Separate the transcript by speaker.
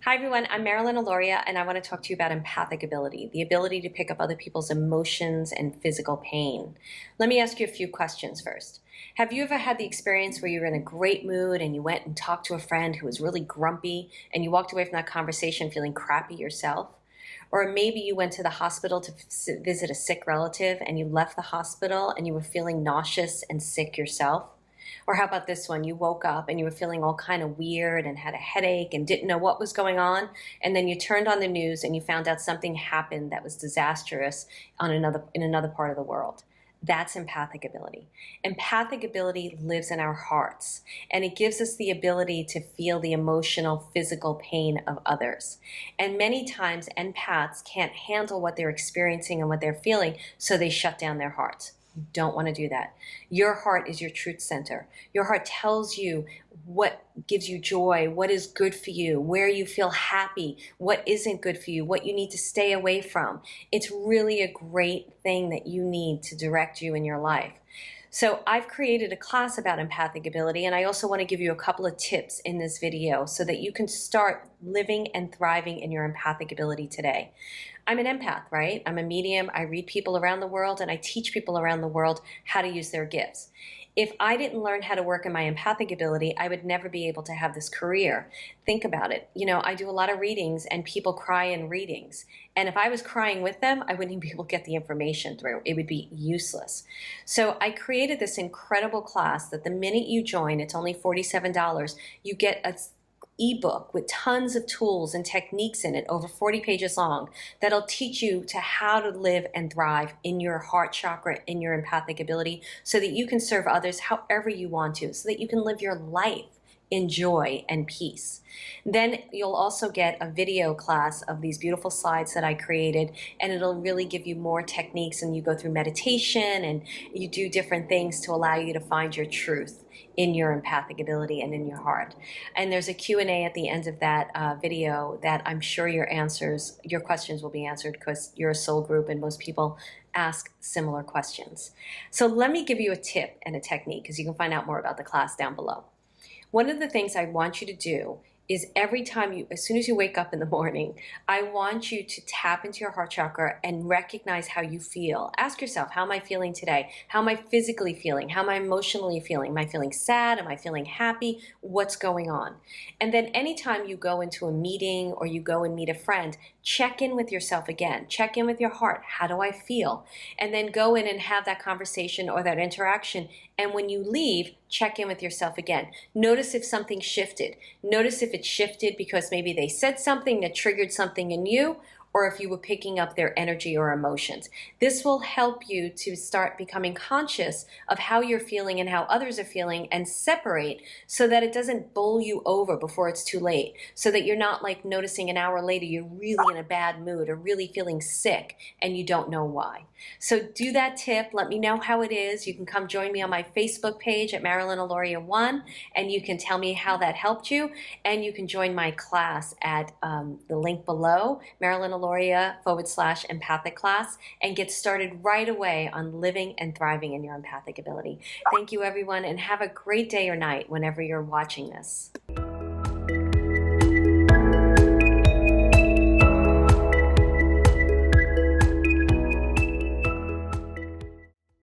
Speaker 1: Hi everyone, I'm Marilyn Aloria and I want to talk to you about empathic ability, the ability to pick up other people's emotions and physical pain. Let me ask you a few questions first. Have you ever had the experience where you were in a great mood and you went and talked to a friend who was really grumpy and you walked away from that conversation feeling crappy yourself? Or maybe you went to the hospital to visit a sick relative and you left the hospital and you were feeling nauseous and sick yourself? Or how about this one? You woke up and you were feeling all kind of weird and had a headache and didn't know what was going on. And then you turned on the news and you found out something happened that was disastrous in another part of the world. That's empathic ability. Empathic ability lives in our hearts, and it gives us the ability to feel the emotional, physical pain of others. And many times empaths can't handle what they're experiencing and what they're feeling, so they shut down their hearts. You don't want to do that. Your heart is your truth center. Your heart tells you what gives you joy, what is good for you, where you feel happy, what isn't good for you, what you need to stay away from. It's really a great thing that you need to direct you in your life. So I've created a class about empathic ability, and I also want to give you a couple of tips in this video so that you can start living and thriving in your empathic ability today. I'm an empath, right? I'm a medium. I read people around the world and I teach people around the world how to use their gifts. If I didn't learn how to work in my empathic ability, I would never be able to have this career. Think about it. You know, I do a lot of readings and people cry in readings. And if I was crying with them, I wouldn't even be able to get the information through. It would be useless. So I created this incredible class that the minute you join, it's only $47, you get a ebook with tons of tools and techniques in it, over 40 pages long, that'll teach you to how to live and thrive in your heart chakra, in your empathic ability, so that you can serve others however you want to, so that you can live your life in joy and peace. Then you'll also get a video class of these beautiful slides that I created, and it'll really give you more techniques, and you go through meditation and you do different things to allow you to find your truth in your empathic ability and in your heart. And there's a Q&A at the end of that video that I'm sure your questions will be answered, because you're a soul group and most people ask similar questions. So let me give you a tip and a technique, because you can find out more about the class down below. One of the things I want you to do is every time as soon as you wake up in the morning, I want you to tap into your heart chakra and recognize how you feel. Ask yourself, how am I feeling today? How am I physically feeling? How am I emotionally feeling? Am I feeling sad? Am I feeling happy? What's going on? And then anytime you go into a meeting or you go and meet a friend, check in with yourself again. Check in with your heart. How do I feel? And then go in and have that conversation or that interaction. And when you leave, check in with yourself again. Notice if something shifted. Notice if it shifted because maybe they said something that triggered something in you, or if you were picking up their energy or emotions. This will help you to start becoming conscious of how you're feeling and how others are feeling, and separate so that it doesn't bowl you over before it's too late, so that you're not like noticing an hour later you're really in a bad mood or really feeling sick and you don't know why. So do that tip. Let me know how it is. You can come join me on my Facebook page at Marilyn Aloria 1, and you can tell me how that helped you, and you can join my class at the link below, Marilyn Aloria/Empathic Class, and get started right away on living and thriving in your empathic ability. Thank you everyone, and have a great day or night whenever you're watching this.